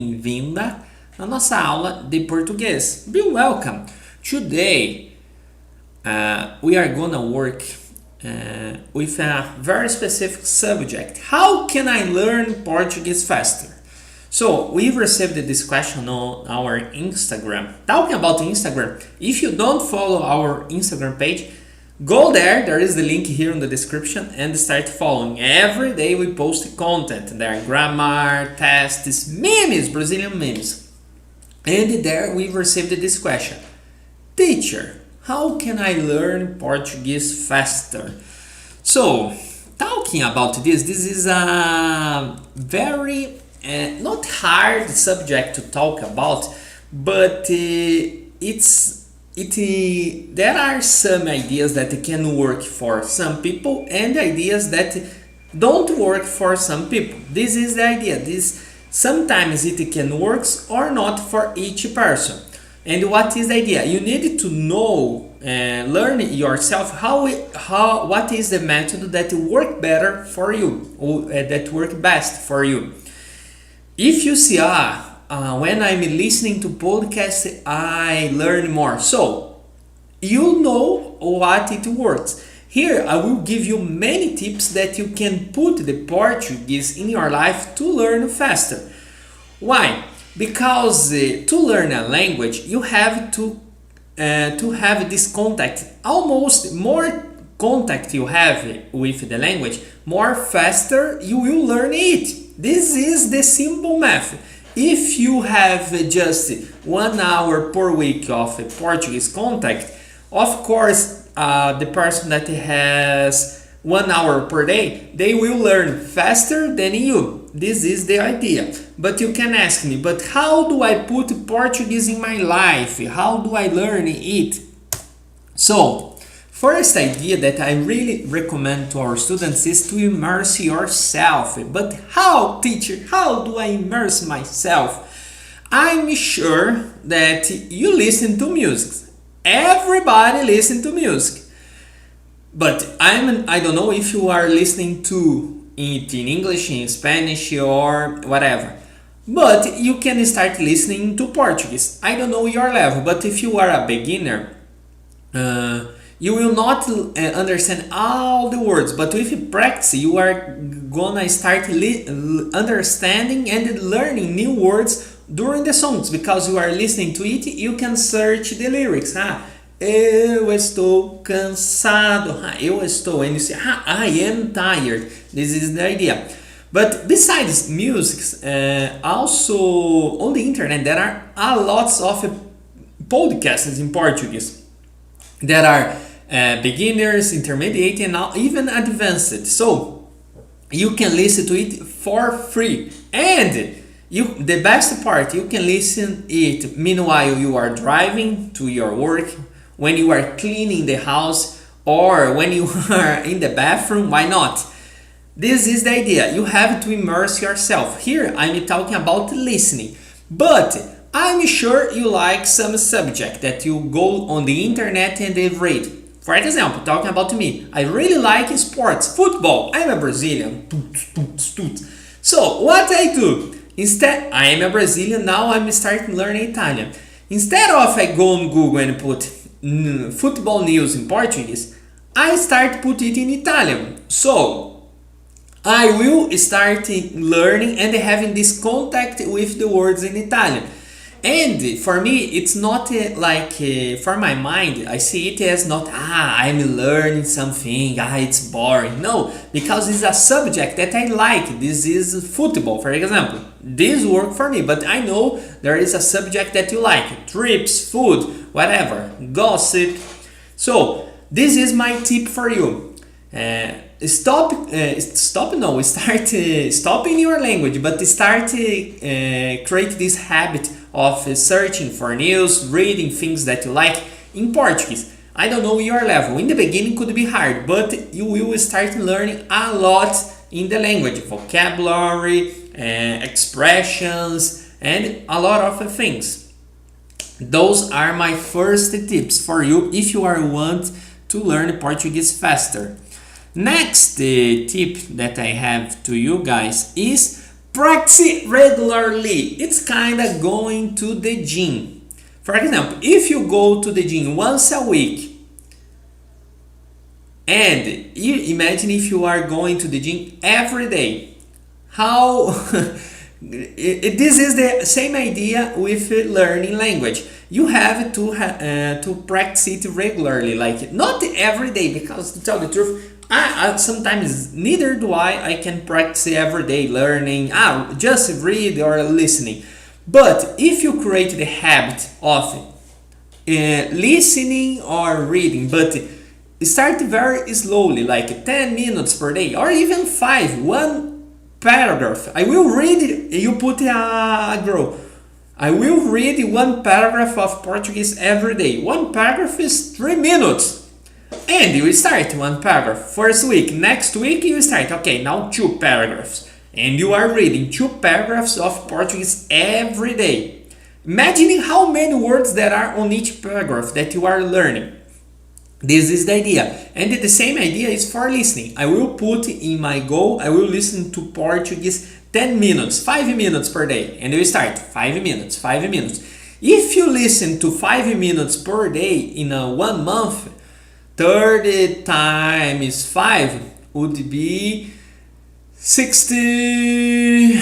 Bem-vinda na nossa aula de português. Be welcome. Today we are gonna work with a very specific subject. How can I learn Portuguese faster? So we received this question on our Instagram. Talking about Instagram, if you don't follow our Instagram page, go there. There is the link here in the description and start following. Every day we post content. There are grammar, tests, memes, Brazilian memes. And there we received this question. Teacher, how can I learn Portuguese faster? So, talking about this is a very not hard subject to talk about, but there are some ideas that can work for some people and ideas that don't work for some people. This is the idea. Sometimes it can work or not for each person. And what is the idea? You need to know, learn yourself what is the method that work better for you, or that work best for you. If you see, when I'm listening to podcasts, I learn more. So, you know what it works. Here, I will give you many tips that you can put the Portuguese in your life to learn faster. Why? Because to learn a language, you have to have this contact. Almost more contact you have with the language, more faster you will learn it. This is the simple math. If you have just 1 hour per week of Portuguese contact, of course, the person that has 1 hour per day, they will learn faster than you. This is the idea. But you can ask me, but how do I put Portuguese in my life? How do I learn it? So, first idea that I really recommend to our students is to immerse yourself. But how, teacher? How do I immerse myself? I'm sure that you listen to music. Everybody listen to music. But I don't know if you are listening to it in English, in Spanish, or whatever. But you can start listening to Portuguese. I don't know your level, but if you are a beginner, you will not understand all the words, but with practice, you are gonna start understanding and learning new words during the songs, because you are listening to it. You can search the lyrics. Eu estou cansado. Eu estou. And you say, I am tired. This is the idea. But besides music, also on the internet, there are a lots of podcasts in Portuguese. There are beginners, intermediate, and even advanced. So you can listen to it for free. And the best part, you can listen it meanwhile you are driving to your work, when you are cleaning the house, or when you are in the bathroom. Why not? This is the idea. You have to immerse yourself. Here I'm talking about listening, but I'm sure you like some subject that you go on the internet and they read. For example, talking about me, I really like sports, football. I'm a Brazilian. So what I do? Instead, I am a Brazilian. Now I'm starting learning Italian. Instead of I go on Google and put football news in Portuguese, I start put it in Italian. So I will start learning and having this contact with the words in Italian. And for me, it's not for my mind, I see it as not, I'm learning something, it's boring. No, because it's a subject that I like. This is football, for example. This work for me, but I know there is a subject that you like. Trips, food, whatever, gossip. So, this is my tip for you. Stop stopping your language, but start create this habit of searching for news, reading things that you like in Portuguese. I don't know your level. In the beginning could be hard, but you will start learning a lot in the language, vocabulary, expressions, and a lot of things. Those are my first tips for you if you want to learn Portuguese faster. Next tip that I have to you guys is Practice regularly. It's kind of going to the gym. For example, if you go to the gym once a week, and you imagine if you are going to the gym every day, how this is the same idea with learning language. You have to practice it regularly, like not every day, because to tell the truth, I sometimes neither do I can practice every day learning, just read or listening. But if you create the habit of listening or reading, but start very slowly, like 10 minutes per day or even 5, one paragraph. I will read, you put a grow. I will read one paragraph of Portuguese every day. One paragraph is 3 minutes. And you start one paragraph. First week, next week you start, okay, now 2 paragraphs. And you are reading 2 paragraphs of Portuguese every day. Imagining how many words there are on each paragraph that you are learning. This is the idea. And the same idea is for listening. I will put in my goal, I will listen to Portuguese 10 minutes, 5 minutes per day. And you start 5 minutes, 5 minutes. If you listen to 5 minutes per day in a 1 month, 30 times 5 would be 60,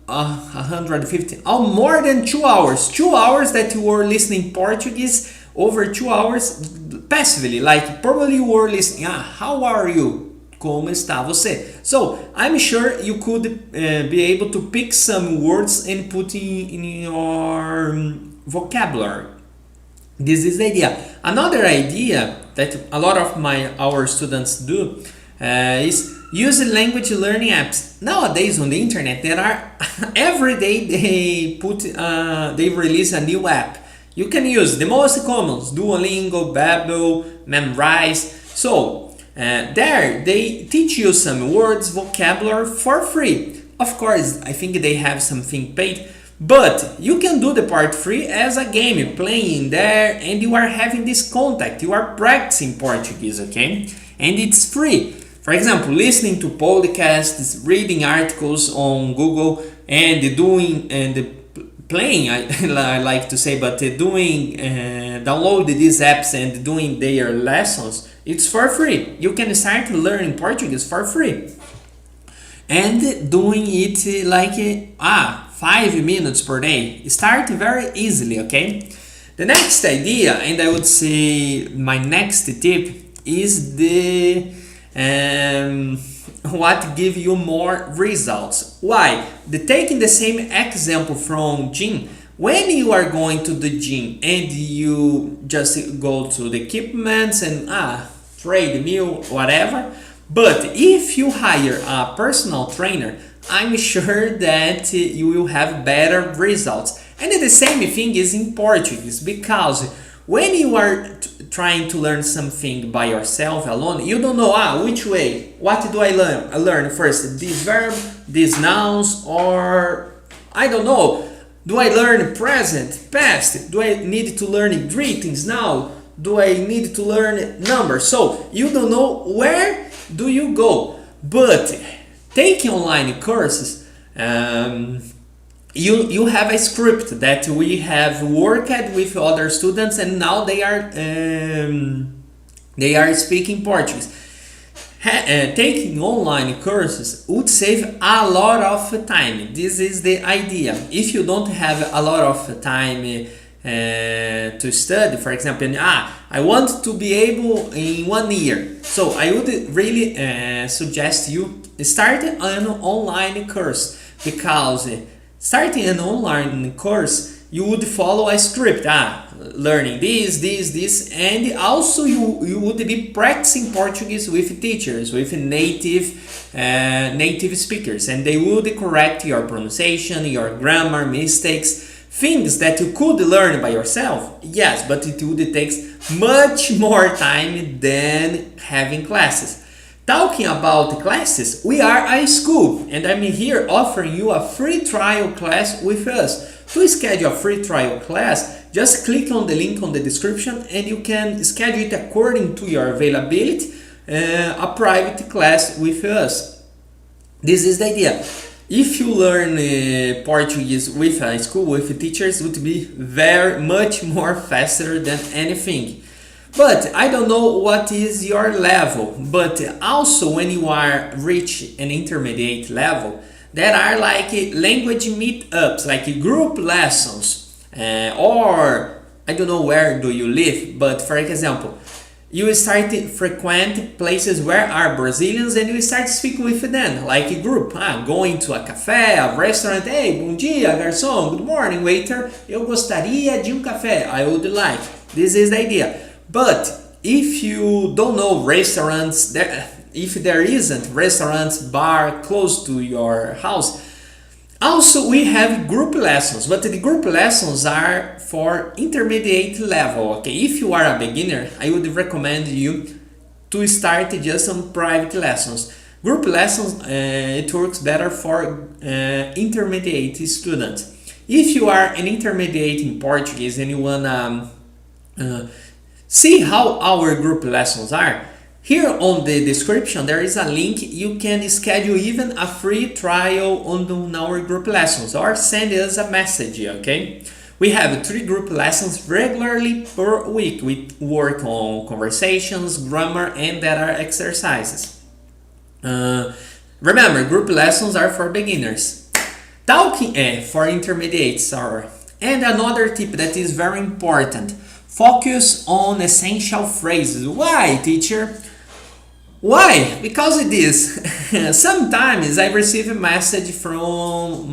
150, more than 2 hours. 2 hours that you were listening Portuguese, over 2 hours passively, like probably you were listening, how are you? Como está você? So I'm sure you could be able to pick some words and put in your vocabulary. This is the idea. Another idea that a lot of our students do is use language learning apps. Nowadays on the internet there are every day they release a new app. You can use the most common, Duolingo, Babbel, Memrise. So there they teach you some words, vocabulary for free. Of course, I think they have something paid, but you can do the part free as a game, playing there, and you are having this contact. You are practicing Portuguese, okay? And it's free. For example, listening to podcasts, reading articles on Google, and playing, I like to say, but doing, download these apps and doing their lessons, it's for free. You can start learning Portuguese for free. And doing it like 5 minutes per day. Start very easily, okay? The next idea, and I would say my next tip, is the what give you more results. Why? Taking the same example from gym, when you are going to the gym and you just go to the equipments and treadmill, whatever, but if you hire a personal trainer, I'm sure that you will have better results. And the same thing is in Portuguese, because when you are trying to learn something by yourself alone, you don't know which way. What do I learn? I learn first this verb, these nouns, or I don't know. Do I learn present, past? Do I need to learn greetings now? Do I need to learn numbers? So you don't know where do you go. But taking online courses, you have a script that we have worked with other students, and now they are speaking Portuguese. Taking online courses would save a lot of time. This is the idea. If you don't have a lot of time to study, for example, I want to be able in 1 year, so I would really suggest you start an online course, because starting an online course, you would follow a script, learning this, and also you would be practicing Portuguese with teachers, with native speakers, and they would correct your pronunciation, your grammar, mistakes, things that you could learn by yourself, yes, but it would take much more time than having classes. Talking about classes, we are a school, and I'm here offering you a free trial class with us. To schedule a free trial class, just click on the link on the description and you can schedule it according to your availability, a private class with us. This is the idea. If you learn Portuguese with a school, with teachers, it would be very much more faster than anything. But I don't know what is your level. But also when you are reach an intermediate level, there are like language meetups, like group lessons, or I don't know where do you live, but for example, you start to frequent places where are Brazilians and you start to speak with them, like a group, going to a café, a restaurant, hey, bom dia, garçom, good morning, waiter, eu gostaria de café, I would like. This is the idea. But if you don't know restaurants, if there isn't restaurants, bar close to your house, also we have group lessons, but the group lessons are for intermediate level. Okay, if you are a beginner, I would recommend you to start just some private lessons. Group lessons, it works better for intermediate students. If you are an intermediate in Portuguese and you wanna see how our group lessons are, here on the description there is a link. You can schedule even a free trial on our group lessons or send us a message, okay? We have 3 group lessons regularly per week. We work on conversations, grammar, and there are exercises. Remember, group lessons are for beginners. Talking for intermediates, sorry. And another tip that is very important: focus on essential phrases. Why, teacher? Why? Because it is. Sometimes I receive a message from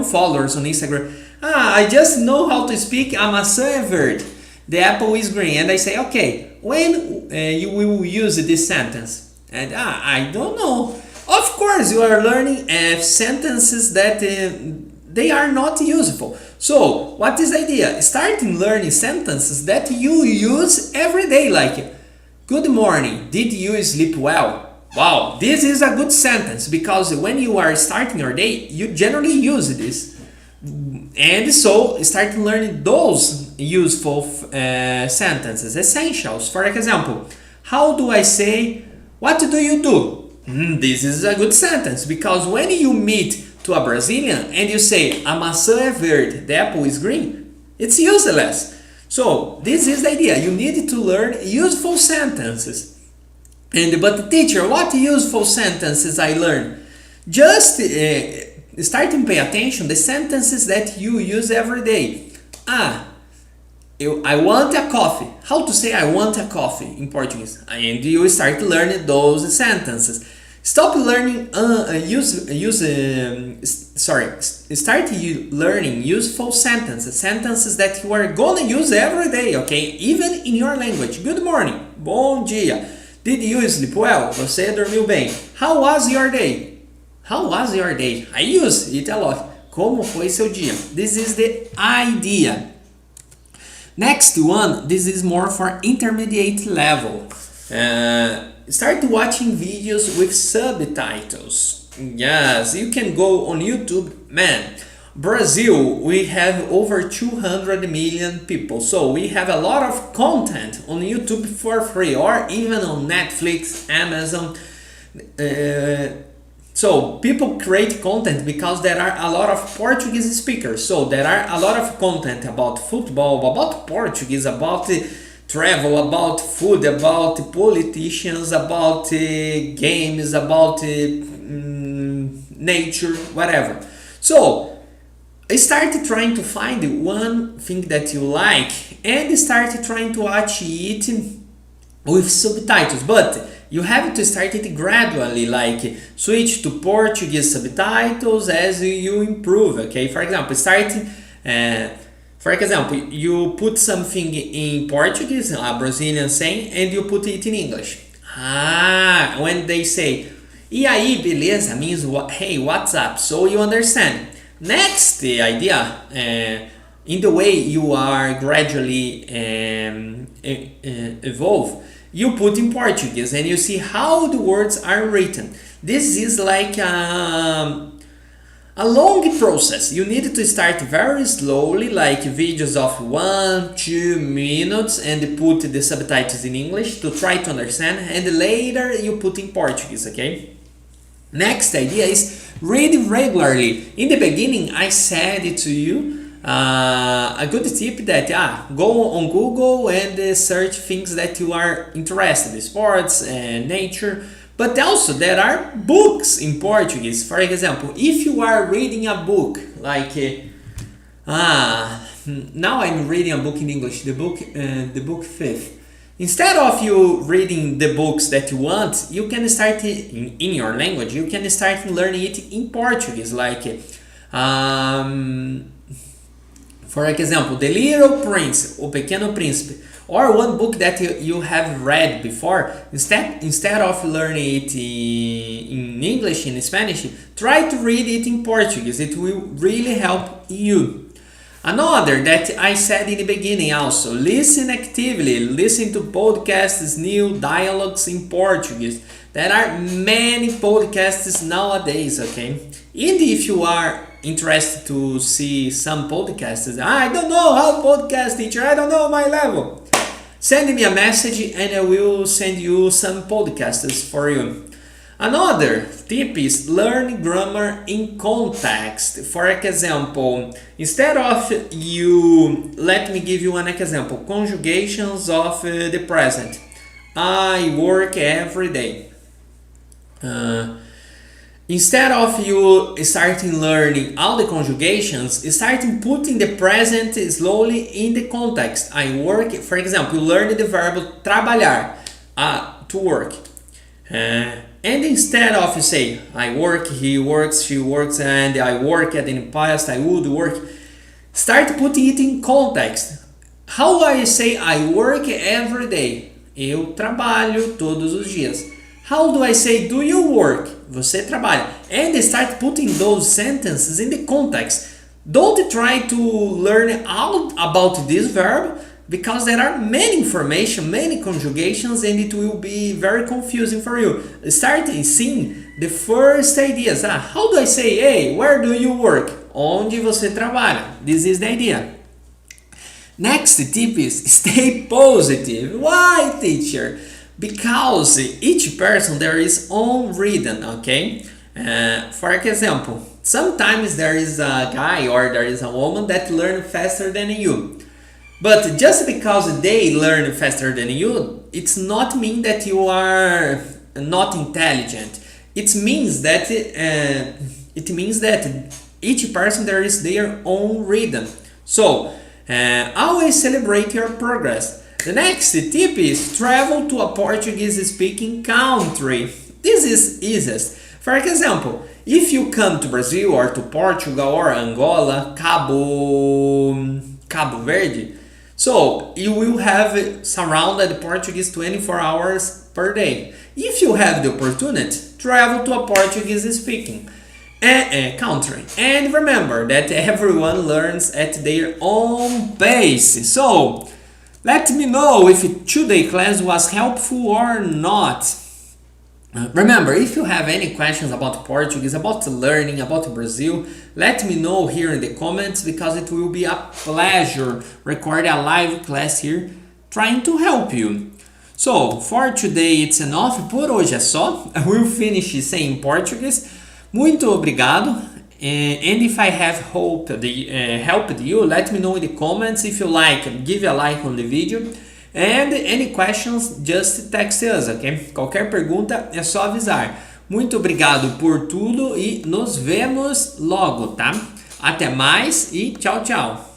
followers on Instagram. I just know how to speak a maçã é verde, the apple is green. And I say, okay, when you will use this sentence? And I don't know. Of course, you are learning sentences that they are not useful. So, what is the idea? Starting learning sentences that you use every day, like, good morning, did you sleep well? Wow, this is a good sentence because when you are starting your day, you generally use this. And so, start learning those useful sentences, essentials. For example, how do I say, what do you do? This is a good sentence because when you meet to a Brazilian and you say, a maçã é verde, the apple is green, it's useless. So this is the idea. You need to learn useful sentences. But teacher, what useful sentences I learn? Just start to pay attention the sentences that you use every day. I want a coffee. How to say I want a coffee in Portuguese? And you start learning those sentences. Stop learning start learning useful sentences that you are gonna use every day, okay? Even in your language. Good morning. Bom dia. Did you sleep well? Você dormiu bem? How was your day? How was your day? I use it a lot. Como foi seu dia? This is the idea. Next one, this is more for intermediate level. Start watching videos with subtitles. Yes, you can go on YouTube. Man, Brazil, we have over 200 million people. So we have a lot of content on YouTube for free or even on Netflix, Amazon. So people create content because there are a lot of Portuguese speakers. So there are a lot of content about football, about Portuguese, about travel, about food, about politicians, about games, about nature, whatever. So start trying to find one thing that you like and start trying to watch it with subtitles. But you have to start it gradually, like switch to Portuguese subtitles as you improve, okay? For example, you put something in Portuguese, a Brazilian saying, and you put it in English. When they say, e aí, beleza, means, hey, what's up? So you understand. Next, the idea, in the way you are gradually evolve, you put in Portuguese and you see how the words are written. This is like a long process. You need to start very slowly, like videos of 1-2 minutes, and put the subtitles in English to try to understand, and later you put in Portuguese, okay? Next idea is Read regularly. In the beginning, I said to you a good tip that go on Google and search things that you are interested in, sports and nature. But also there are books in Portuguese. For example, if you are reading a book like now I'm reading a book in English, the book Fifth. Instead of you reading the books that you want, you can start in your language. You can start learning it in Portuguese, like for example, The Little Prince, O Pequeno Príncipe, or one book that you have read before. Instead of learning it in English, in Spanish, try to read it in Portuguese. It will really help you. Another that I said in the beginning also, listen actively, listen to podcasts, new dialogues in Portuguese. There are many podcasts nowadays, okay? And if you are interested to see some podcasts, I don't know how podcast teacher, I don't know my level. Send me a message and I will send you some podcasts for you. Another tip is learn grammar in context. For example, instead of you, let me give you an example, conjugations of the present. I work every day. Instead of you starting learning all the conjugations, starting putting the present slowly in the context. I work, for example, you learn the verb trabalhar, to work. And instead of you say, I work, he works, she works, and I work in the past, I would work, start putting it in context. How do I say I work every day? Eu trabalho todos os dias. How do I say do you work? Você trabalha. And start putting those sentences in the context. Don't try to learn all about this verb, because there are many information, many conjugations, and it will be very confusing for you. Start seeing the first ideas. How do I say, hey, where do you work? Onde você trabalha? This is the idea. Next tip is stay positive. Why, teacher? Because each person there is own rhythm, okay? For example, sometimes there is a guy or there is a woman that learn faster than you. But just because they learn faster than you, it's not mean that you are not intelligent. It means that each person there is their own rhythm. So always celebrate your progress. The next tip is travel to a Portuguese-speaking country. This is easiest. For example, if you come to Brazil or to Portugal or Angola, Cabo Verde, so you will have surrounded Portuguese 24 hours per day. If you have the opportunity, travel to a Portuguese-speaking country. And remember that everyone learns at their own pace. So let me know if today's class was helpful or not. Remember, if you have any questions about Portuguese, about learning, about Brazil, let me know here in the comments, because it will be a pleasure recording a live class here trying to help you. So, for today it's enough. Por hoje é só. I will finish saying Portuguese. Muito obrigado. And if I have helped you, let me know in the comments. If you like, give a like on the video. And any questions, just text us, ok? Qualquer pergunta é só avisar. Muito obrigado por tudo e nos vemos logo, tá? Até mais e tchau, tchau!